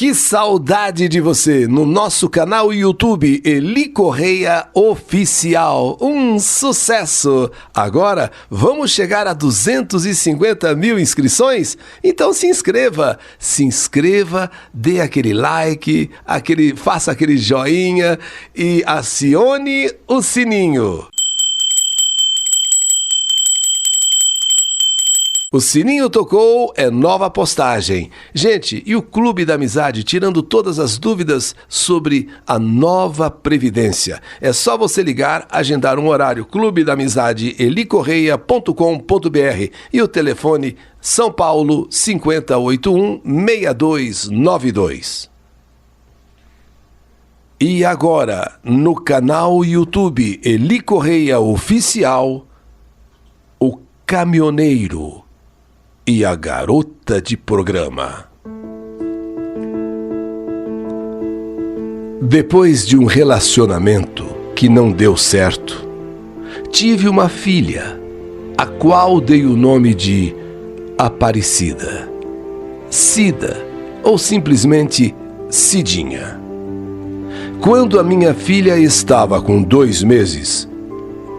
Que saudade de você! No nosso canal YouTube, Eli Correia Oficial. Um sucesso! Agora, vamos chegar a 250 mil inscrições? Então se inscreva! Se inscreva, dê aquele like, faça aquele joinha e acione o sininho. O sininho tocou, é nova postagem. Gente, e o Clube da Amizade tirando todas as dúvidas sobre a nova Previdência? É só você ligar, agendar um horário. Clube da Amizade, elicorreia.com.br e o telefone São Paulo 5081-6292. E agora, no canal YouTube Eli Correia Oficial, o caminhoneiro e a garota de programa. Depois de um relacionamento que não deu certo, tive uma filha, a qual dei o nome de Aparecida, Cida ou simplesmente Cidinha. Quando a minha filha estava com 2 meses,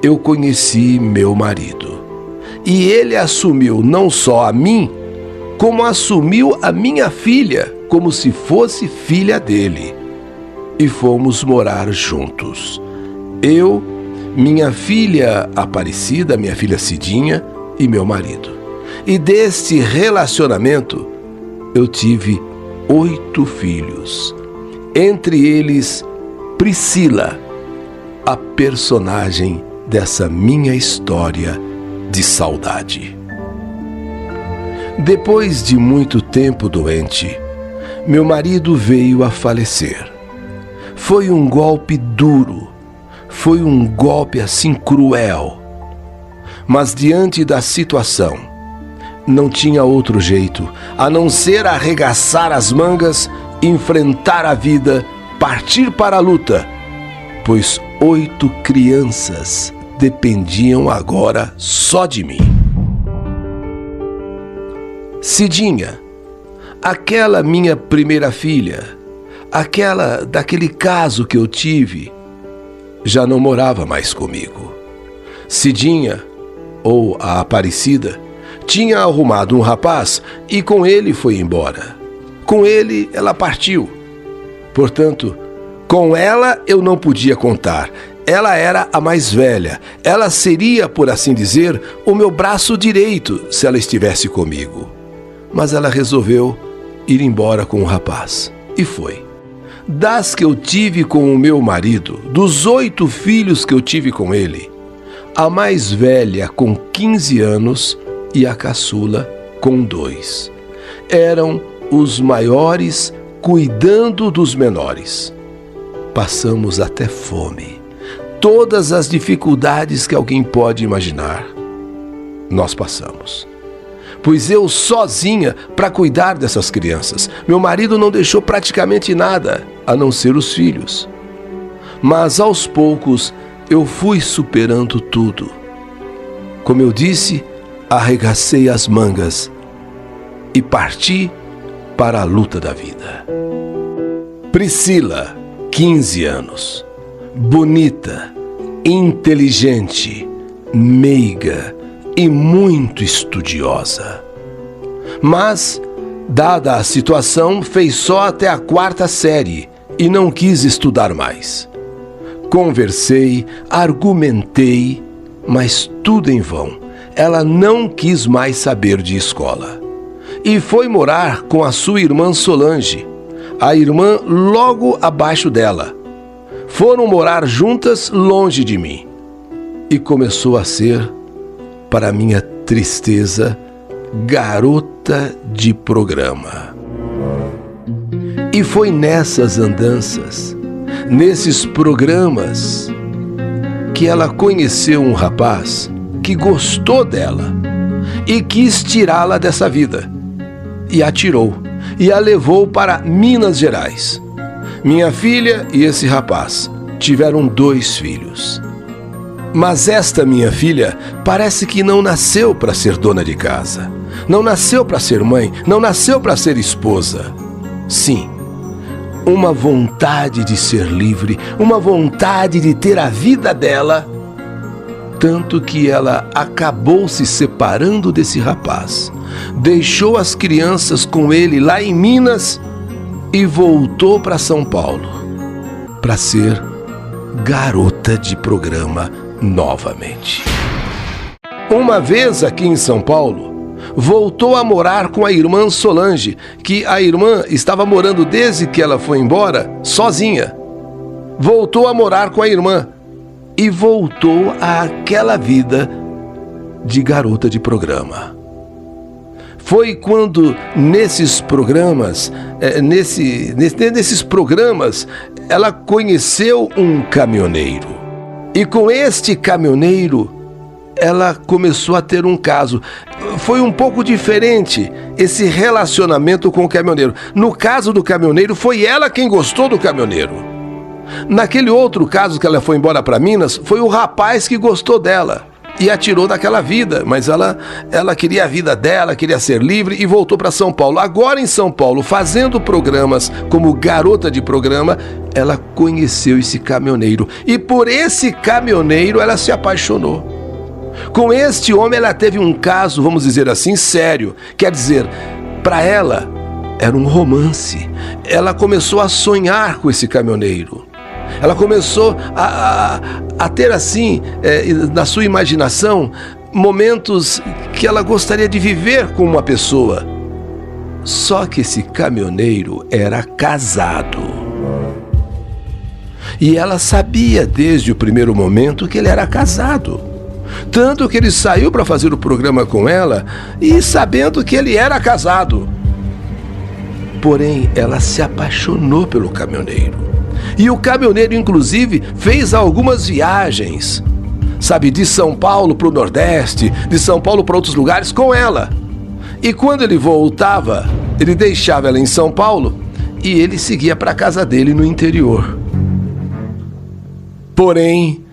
eu conheci meu marido. E ele assumiu não só a mim, como assumiu a minha filha, como se fosse filha dele. E fomos morar juntos. Eu, minha filha Aparecida, minha filha Cidinha e meu marido. E deste relacionamento, eu tive 8 filhos. Entre eles, Priscila, a personagem dessa minha história de saudade. Depois de muito tempo doente, meu marido veio a falecer. Foi um golpe duro, foi um golpe assim cruel. Mas diante da situação, não tinha outro jeito a não ser arregaçar as mangas, enfrentar a vida, partir para a luta, pois 8 crianças dependiam agora só de mim. Cidinha, aquela minha primeira filha, aquela daquele caso que eu tive, já não morava mais comigo. Cidinha, ou a Aparecida, tinha arrumado um rapaz e com ele foi embora. Com ele ela partiu. Portanto, com ela eu não podia contar. Ela era a mais velha. Ela seria, por assim dizer, o meu braço direito se ela estivesse comigo. Mas ela resolveu ir embora com o rapaz. E foi. Das que eu tive com o meu marido, dos 8 filhos que eu tive com ele, a mais velha com 15 anos e a caçula com 2. Eram os maiores cuidando dos menores. Passamos até fome. Todas as dificuldades que alguém pode imaginar, nós passamos. Pois eu sozinha para cuidar dessas crianças. Meu marido não deixou praticamente nada, a não ser os filhos. Mas aos poucos eu fui superando tudo. Como eu disse, arregacei as mangas e parti para a luta da vida. Priscila, 15 anos. Bonita, inteligente, meiga e muito estudiosa. Mas, dada a situação, fez só até a 4ª série e não quis estudar mais. Conversei, argumentei, mas tudo em vão. Ela não quis mais saber de escola. E foi morar com a sua irmã Solange, a irmã logo abaixo dela. Foram morar juntas longe de mim. E começou a ser, para minha tristeza, garota de programa. E foi nessas andanças, nesses programas, que ela conheceu um rapaz que gostou dela e quis tirá-la dessa vida. E a tirou e a levou para Minas Gerais. Minha filha e esse rapaz tiveram 2 filhos. Mas esta minha filha parece que não nasceu para ser dona de casa. Não nasceu para ser mãe, não nasceu para ser esposa. Sim, uma vontade de ser livre, uma vontade de ter a vida dela, tanto que ela acabou se separando desse rapaz, deixou as crianças com ele lá em Minas e voltou para São Paulo para ser garota de programa novamente. Uma vez aqui em São Paulo, voltou a morar com a irmã Solange, que a irmã estava morando desde que ela foi embora sozinha. Voltou a morar com a irmã e voltou àquela vida de garota de programa. Foi quando nesses programas, ela conheceu um caminhoneiro. E com este caminhoneiro, ela começou a ter um caso. Foi um pouco diferente esse relacionamento com o caminhoneiro. No caso do caminhoneiro, foi ela quem gostou do caminhoneiro. Naquele outro caso que ela foi embora para Minas, foi o rapaz que gostou dela e a tirou daquela vida, mas ela queria a vida dela, queria ser livre e voltou para São Paulo. Agora em São Paulo, fazendo programas como garota de programa, ela conheceu esse caminhoneiro e por esse caminhoneiro ela se apaixonou. Com este homem ela teve um caso, vamos dizer assim, sério. Quer dizer, para ela era um romance. Ela começou a sonhar com esse caminhoneiro. Ela começou a ter assim, na sua imaginação, momentos que ela gostaria de viver com uma pessoa. Só que esse caminhoneiro era casado. E ela sabia desde o primeiro momento que ele era casado. Tanto que ele saiu para fazer o programa com ela e sabendo que ele era casado. Porém, ela se apaixonou pelo caminhoneiro. E o caminhoneiro, inclusive, fez algumas viagens, sabe, de São Paulo para o Nordeste, de São Paulo para outros lugares com ela. E quando ele voltava, ele deixava ela em São Paulo e ele seguia para a casa dele no interior. Porém,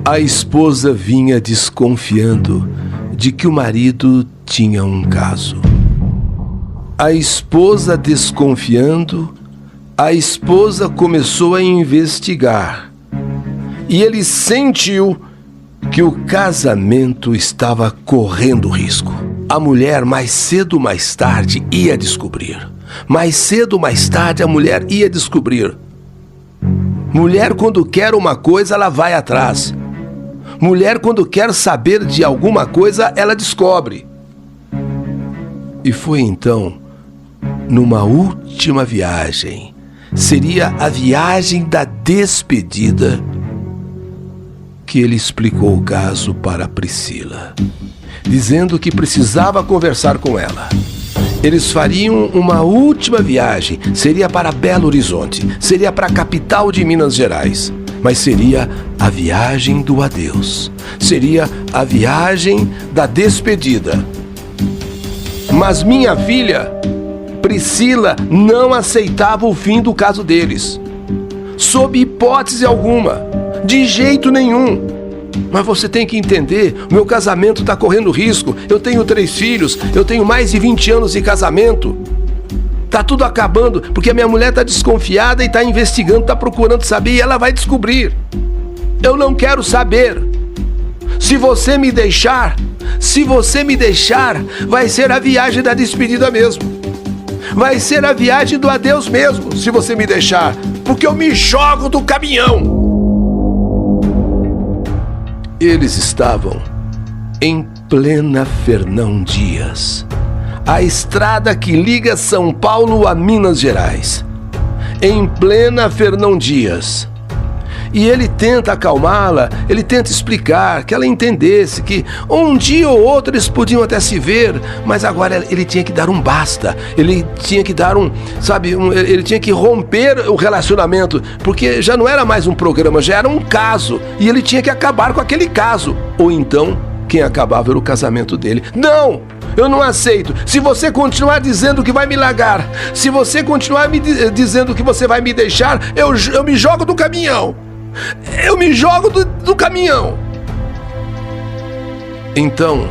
a esposa vinha desconfiando de que o marido tinha um caso. A esposa desconfiando, a esposa começou a investigar. E ele sentiu que o casamento estava correndo risco. A mulher, mais cedo ou mais tarde, ia descobrir. Mais cedo ou mais tarde, a mulher ia descobrir. Mulher, quando quer uma coisa, ela vai atrás. Mulher, quando quer saber de alguma coisa, ela descobre. E foi então, numa última viagem, seria a viagem da despedida, que ele explicou o caso para Priscila, dizendo que precisava conversar com ela. Eles fariam uma última viagem, seria para Belo Horizonte, seria para a capital de Minas Gerais, mas seria a viagem do adeus, seria a viagem da despedida. Mas minha filha, Priscila, não aceitava o fim do caso deles, sob hipótese alguma, de jeito nenhum. Mas você tem que entender, o meu casamento está correndo risco, eu tenho 3 filhos, eu tenho mais de 20 anos de casamento. Tá tudo acabando, porque a minha mulher está desconfiada e está investigando, está procurando saber e ela vai descobrir. Eu não quero saber. Se você me deixar, vai ser a viagem da despedida mesmo. Vai ser a viagem do adeus mesmo, se você me deixar, porque eu me jogo do caminhão. Eles estavam em plena Fernão Dias, a estrada que liga São Paulo a Minas Gerais, em plena Fernão Dias. E ele tenta acalmá-la, ele tenta explicar, que ela entendesse que um dia ou outro eles podiam até se ver, mas agora ele tinha que dar um basta, ele tinha que dar ele tinha que romper o relacionamento, porque já não era mais um programa, já era um caso, e ele tinha que acabar com aquele caso, ou então quem acabava era o casamento dele. Não! Eu não aceito. Se você continuar dizendo que vai me largar, se você continuar dizendo que você vai me deixar, eu me jogo do caminhão. Eu me jogo do caminhão. Então,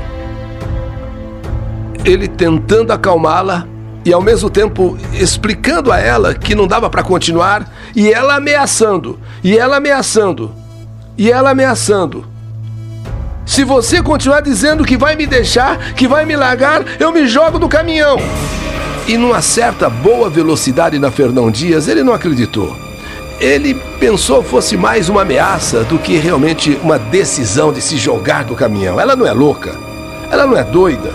ele tentando acalmá-la, e ao mesmo tempo explicando a ela que não dava para continuar, e ela ameaçando, e ela ameaçando, e ela ameaçando. Se você continuar dizendo que vai me deixar, que vai me largar, eu me jogo do caminhão. E numa certa boa velocidade na Fernão Dias, ele não acreditou. Ele pensou fosse mais uma ameaça do que realmente uma decisão de se jogar do caminhão. Ela não é louca, ela não é doida.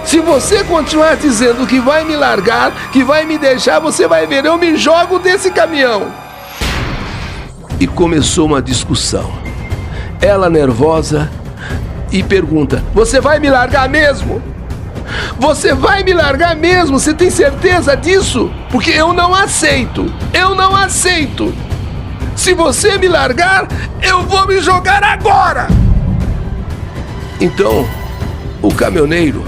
Se você continuar dizendo que vai me largar, que vai me deixar, você vai ver, eu me jogo desse caminhão. E começou uma discussão. Ela nervosa e pergunta: você vai me largar mesmo? Você vai me largar mesmo? Você tem certeza disso? Porque eu não aceito. Eu não aceito. Se você me largar, eu vou me jogar agora. Então, o caminhoneiro,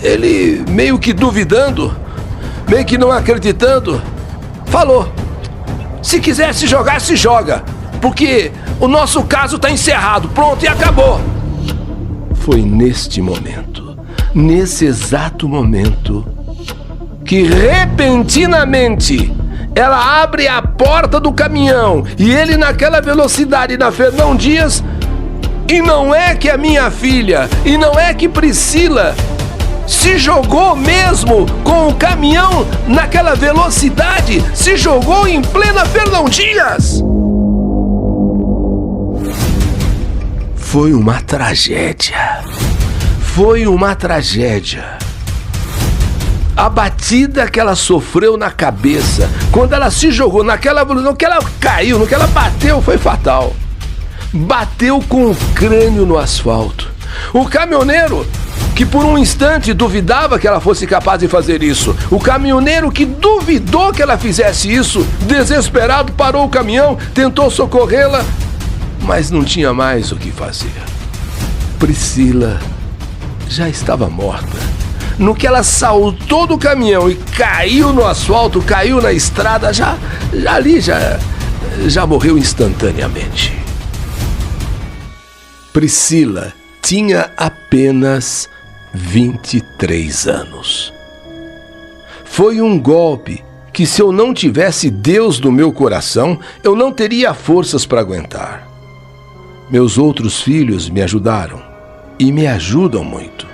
ele meio que duvidando, meio que não acreditando, falou: se quiser se jogar, se joga, porque o nosso caso está encerrado, pronto, e acabou. Foi neste momento, nesse exato momento, que repentinamente ela abre a porta do caminhão e ele naquela velocidade na Fernão Dias, e não é que a minha filha, e não é que Priscila se jogou mesmo com o caminhão naquela velocidade, se jogou em plena Fernão Dias. Foi uma tragédia. Foi uma tragédia. A batida que ela sofreu na cabeça, quando ela se jogou naquela velocidade, no que ela caiu, no que ela bateu, foi fatal. Bateu com o crânio no asfalto. O caminhoneiro, que por um instante duvidava que ela fosse capaz de fazer isso. O caminhoneiro que duvidou que ela fizesse isso, desesperado, parou o caminhão, tentou socorrê-la, mas não tinha mais o que fazer. Priscila já estava morta. No que ela saltou do caminhão e caiu no asfalto, caiu na estrada, já morreu instantaneamente. Priscila tinha apenas 23 anos. Foi um golpe que, se eu não tivesse Deus no meu coração, eu não teria forças para aguentar. Meus outros filhos me ajudaram e me ajudam muito.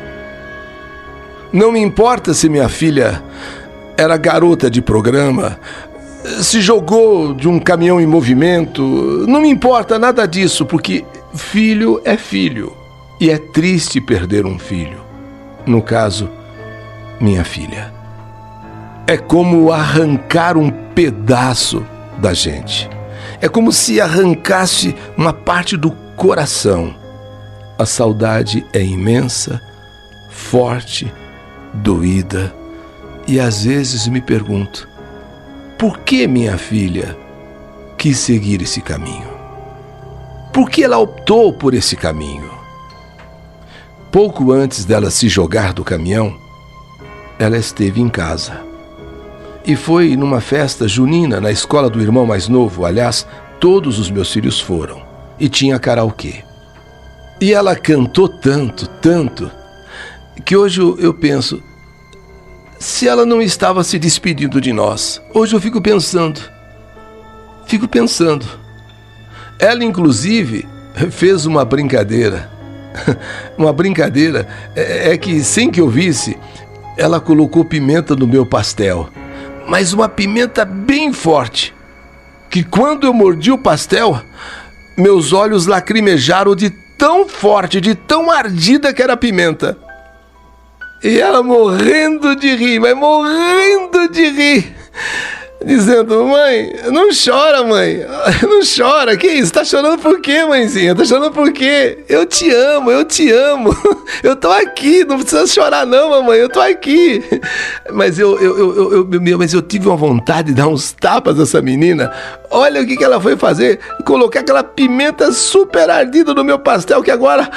Não me importa se minha filha era garota de programa, se jogou de um caminhão em movimento, não me importa nada disso, porque filho é filho. E é triste perder um filho. No caso, minha filha. É como arrancar um pedaço da gente. É como se arrancasse uma parte do coração. A saudade é imensa, forte, doída. E às vezes me pergunto: por que minha filha quis seguir esse caminho? Por que ela optou por esse caminho? Pouco antes dela se jogar do caminhão, ela esteve em casa. E foi numa festa junina na escola do irmão mais novo. Aliás, todos os meus filhos foram. E tinha karaokê. E ela cantou tanto, tanto, que hoje eu penso, se ela não estava se despedindo de nós. Hoje eu fico pensando. Ela, inclusive, fez uma brincadeira. Uma brincadeira é que, sem que eu visse, ela colocou pimenta no meu pastel, mas uma pimenta bem forte, que quando eu mordi o pastel, meus olhos lacrimejaram de tão forte, de tão ardida que era a pimenta. E ela morrendo de rir, mas morrendo de rir, dizendo: mãe, não chora, mãe, não chora, que isso, tá chorando por quê, mãezinha, tá chorando por quê? Eu te amo, eu tô aqui, não precisa chorar não, mamãe, eu tô aqui. Mas eu tive uma vontade de dar uns tapas nessa menina. Olha o que ela foi fazer, colocar aquela pimenta super ardida no meu pastel, que agora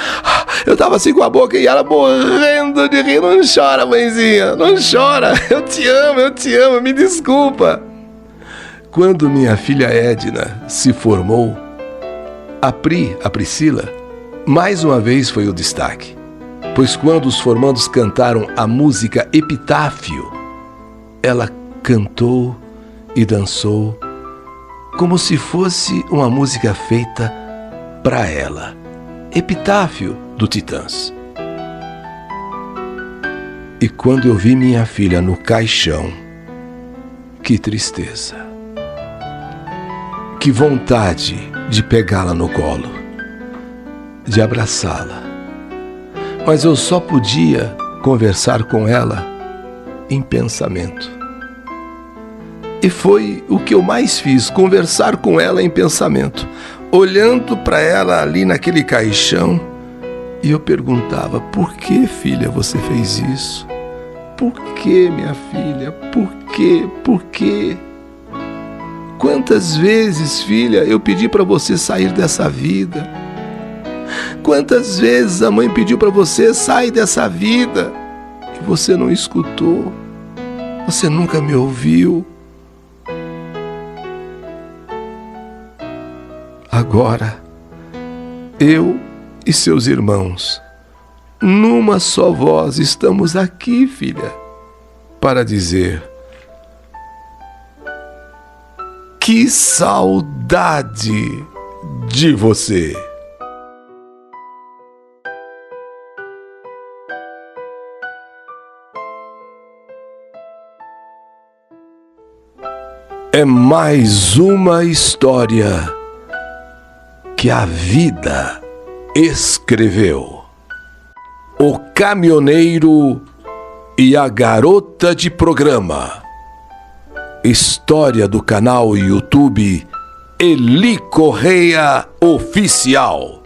eu tava assim com a boca e ela morrendo de rir. Não chora, mãezinha, não chora, eu te amo, me desculpa. Quando minha filha Edna se formou, a Priscila, mais uma vez foi o destaque. pois quando os formandos cantaram a música Epitáfio, ela cantou e dançou como se fosse uma música feita para ela. Epitáfio do Titãs. E quando eu vi minha filha no caixão, que tristeza. Que vontade de pegá-la no colo, de abraçá-la. Mas eu só podia conversar com ela em pensamento. E foi o que eu mais fiz, conversar com ela em pensamento, olhando para ela ali naquele caixão, e eu perguntava: por que, filha, você fez isso? Por que, minha filha? Por quê? Por quê? Quantas vezes, filha, eu pedi para você sair dessa vida? Quantas vezes a mãe pediu para você sair dessa vida e você não escutou? Você nunca me ouviu? Agora, eu e seus irmãos, numa só voz, estamos aqui, filha, para dizer: que saudade de você! É mais uma história que a vida escreveu. O caminhoneiro e a garota de programa. História do canal YouTube Eli Correia Oficial.